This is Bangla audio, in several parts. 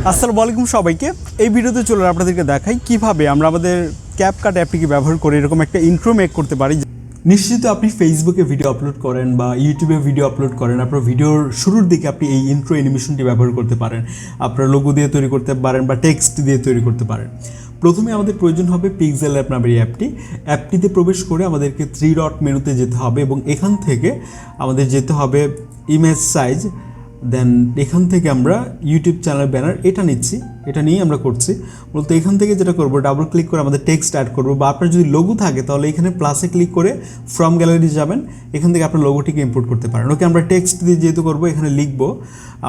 আসসালামু আলাইকুম সবাইকে। এই ভিডিওতে চলে আপনাদেরকে দেখাই কিভাবে আমরা আমাদের ক্যাপকাট অ্যাপটিকে ব্যবহার করে এরকম একটা ইন্ট্রো মেক করতে পারি। নিশ্চিত আপনি ফেসবুকে ভিডিও আপলোড করেন বা ইউটিউবে ভিডিও আপলোড করেন, আপনার ভিডিওর শুরুর দিকে আপনি এই ইন্ট্রো অ্যানিমেশনটি ব্যবহার করতে পারেন। আপনার লোগো দিয়ে তৈরি করতে পারেন বা টেক্সট দিয়ে তৈরি করতে পারেন। প্রথমে আমাদের প্রয়োজন হবে পিক্সেল অ্যাপ নামের এই অ্যাপটিতে প্রবেশ করে আমাদেরকে 3 ডট মেনুতে যেতে হবে এবং এখান থেকে আমাদের যেতে হবে ইমেজ সাইজ। দেন এখান থেকে আমরা ইউটিউব চ্যানেল ব্যানার এটা নিচ্ছি, এটা নিয়েই আমরা করছি। মূলত এখান থেকে যেটা করবো, ডাবল ক্লিক করে আমাদের টেক্সট অ্যাড করবো, বা আপনার যদি লোগো থাকে তাহলে এখানে প্লাসে ক্লিক করে ফ্রম গ্যালারি যাবেন, এখান থেকে আপনার লোগোটিকে ইম্পোর্ট করতে পারেন। ওকে, আমরা টেক্সট দিয়ে যেহেতু করবো, এখানে লিখবো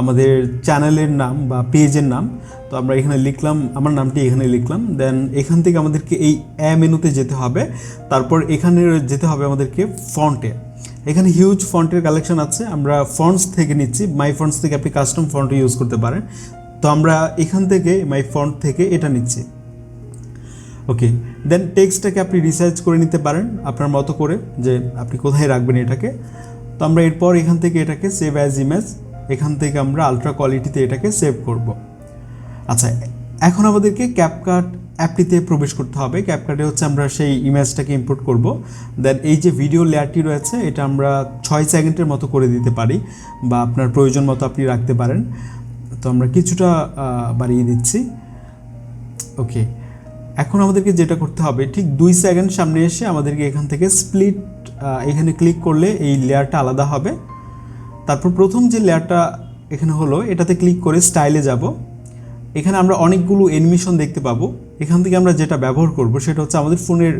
আমাদের চ্যানেলের নাম বা পেজের নাম। তো আমরা এখানে লিখলাম, আমার নামটি এখানে লিখলাম। দেন এখান থেকে আমাদেরকে এই মেনুতে যেতে হবে, তারপর এখানে যেতে হবে আমাদেরকে ফন্টে। এখানে হিউজ ফন্টের কালেকশন আছে, আমরা ফন্টস থেকে নিচ্ছি। মাই ফন্টস থেকে আপনি কাস্টম ফন্ট ইউজ করতে পারেন। তো আমরা এখান থেকে মাই ফন্ট থেকে এটা নিচ্ছি। ওকে, দেন টেক্সটটাকে আপনি রিসার্চ করে নিতে পারেন আপনার মতো করে, যে আপনি কোথায় রাখবেন এটাকে। তো আমরা এরপর এখান থেকে এটাকে সেভ অ্যাজ ইমেজ, এখান থেকে আমরা আলট্রা কোয়ালিটিতে এটাকে সেভ করব। আচ্ছা, এখন আমাদেরকে ক্যাপকাট অ্যাপটিতে প্রবেশ করতে হবে। ক্যাপকাটে হচ্ছে আমরা সেই ইমেজটাকে ইম্পোর্ট করব। দেন এই যে ভিডিও লেয়ারটি রয়েছে, এটা আমরা 6 সেকেন্ডের মতো করে দিতে পারি, বা আপনার প্রয়োজন মতো আপনি রাখতে পারেন। তো আমরা কিছুটা বাড়িয়ে দিচ্ছি। ওকে, এখন আমাদেরকে যেটা করতে হবে, ঠিক 2 সেকেন্ড সামনে এসে আমাদেরকে এখান থেকে স্প্লিট, এখানে ক্লিক করলে এই লেয়ারটা আলাদা হবে। তারপর প্রথম যে লেয়ারটা এখানে হলো, এটাতে ক্লিক করে স্টাইলে যাব। এখানে আমরা অনেকগুলো অ্যানিমেশন দেখতে পাবো। এখান থেকে আমরা যেটা ব্যবহার করব সেটা হচ্ছে আমাদের ফোনের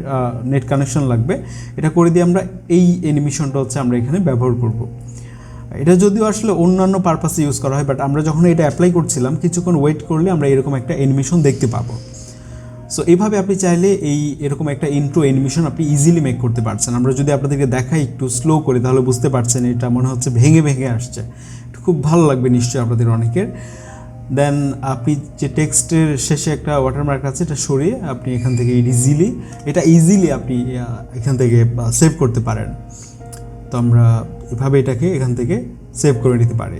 নেট কানেকশন লাগবে, এটা করে দিয়ে আমরা এই অ্যানিমেশনটা হচ্ছে আমরা এখানে ব্যবহার করব। এটা যদিও আসলে অন্যান্য পারপাসে ইউজ করা হয়, বাট আমরা যখন এটা অ্যাপ্লাই করছিলাম কিছুক্ষণ ওয়েট করলে আমরা এরকম একটা অ্যানিমেশন দেখতে পাবো। সো এইভাবে আপনি চাইলে এরকম একটা ইন্ট্রো অ্যানিমেশন আপনি ইজিলি মেক করতে পারছেন। আমরা যদি আপনাদেরকে দেখাই একটু স্লো করে, তাহলে বুঝতে পারছেন এটা মনে হচ্ছে ভেঙে ভেঙে আসছে। খুব ভালো লাগবে নিশ্চয়ই আপনাদের অনেকের। দেন আপনি যে টেক্সটের শেষে একটা ওয়াটারমার্ক আছে, এটা সরিয়ে আপনি এখান থেকে ইজিলি আপনি এখান থেকে সেভ করতে পারেন। তো আমরা এভাবে এটাকে এখান থেকে সেভ করে নিতে পারি।